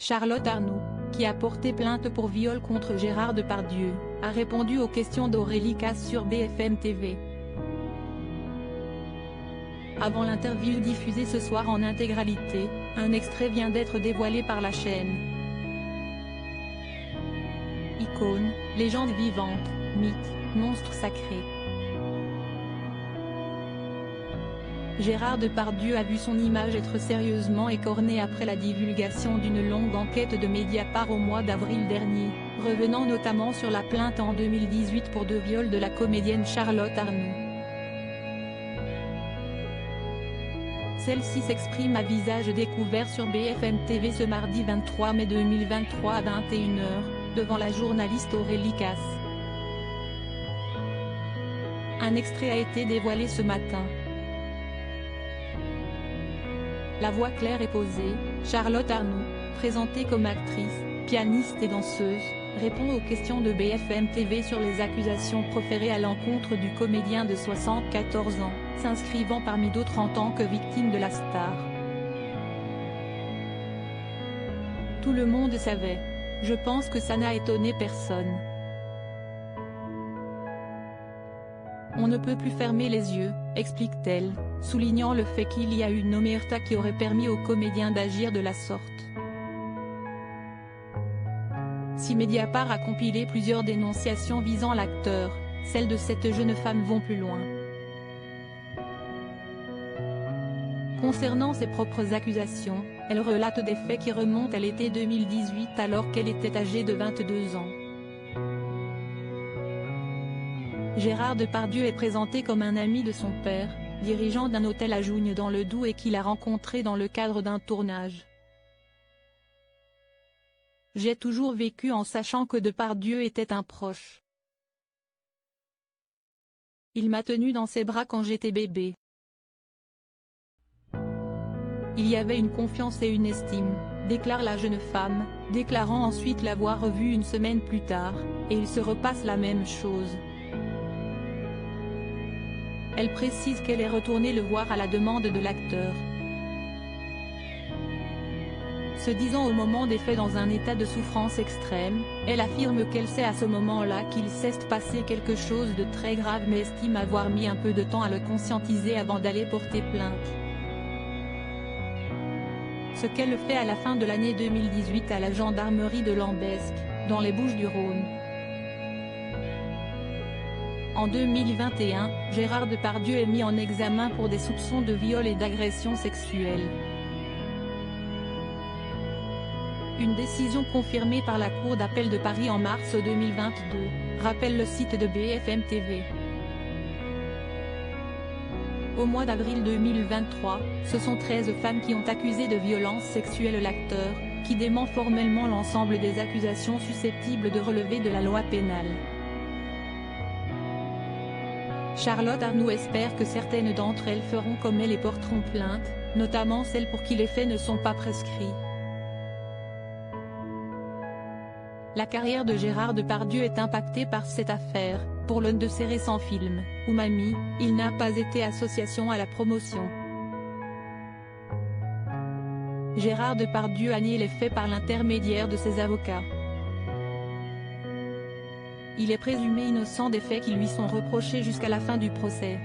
Charlotte Arnoult, qui a porté plainte pour viol contre Gérard Depardieu, a répondu aux questions d'Aurélie Casse sur BFM TV. Avant l'interview diffusée ce soir en intégralité, un extrait vient d'être dévoilé par la chaîne. Icône, légende vivante, mythe, monstre sacré. Gérard Depardieu a vu son image être sérieusement écornée après la divulgation d'une longue enquête de Mediapart au mois d'avril dernier, revenant notamment sur la plainte en 2018 pour 2 viols de la comédienne Charlotte Arnoult. Celle-ci s'exprime à visage découvert sur BFM TV ce mardi 23 mai 2023 à 21h, devant la journaliste Aurélie Casse. Un extrait a été dévoilé ce matin. La voix claire et posée, Charlotte Arnoult, présentée comme actrice, pianiste et danseuse, répond aux questions de BFM TV sur les accusations proférées à l'encontre du comédien de 74 ans, s'inscrivant parmi d'autres en tant que victime de la star. Tout le monde savait. Je pense que ça n'a étonné personne. On ne peut plus fermer les yeux, explique-t-elle, soulignant le fait qu'il y a une omerta qui aurait permis au comédien d'agir de la sorte. Si Mediapart a compilé plusieurs dénonciations visant l'acteur, celles de cette jeune femme vont plus loin. Concernant ses propres accusations, elle relate des faits qui remontent à l'été 2018 alors qu'elle était âgée de 22 ans. Gérard Depardieu est présenté comme un ami de son père, dirigeant d'un hôtel à Jougne dans le Doubs et qu'il a rencontré dans le cadre d'un tournage. J'ai toujours vécu en sachant que Depardieu était un proche. Il m'a tenu dans ses bras quand j'étais bébé. Il y avait une confiance et une estime, déclare la jeune femme, déclarant ensuite l'avoir revu une semaine plus tard, et il se repasse la même chose. Elle précise qu'elle est retournée le voir à la demande de l'acteur. Se disant au moment des faits dans un état de souffrance extrême, elle affirme qu'elle sait à ce moment-là qu'il s'est passé quelque chose de très grave mais estime avoir mis un peu de temps à le conscientiser avant d'aller porter plainte. Ce qu'elle fait à la fin de l'année 2018 à la gendarmerie de Lambesc, dans les Bouches-du-Rhône. En 2021, Gérard Depardieu est mis en examen pour des soupçons de viol et d'agression sexuelle. Une décision confirmée par la Cour d'appel de Paris en mars 2022, rappelle le site de BFM TV. Au mois d'avril 2023, ce sont 13 femmes qui ont accusé de violences sexuelles l'acteur, qui dément formellement l'ensemble des accusations susceptibles de relever de la loi pénale. Charlotte Arnoult espère que certaines d'entre elles feront comme elle et porteront plainte, notamment celles pour qui les faits ne sont pas prescrits. La carrière de Gérard Depardieu est impactée par cette affaire. Pour l'un de ses récents films, Umami, il n'a pas été association à la promotion. Gérard Depardieu a nié les faits par l'intermédiaire de ses avocats. Il est présumé innocent des faits qui lui sont reprochés jusqu'à la fin du procès.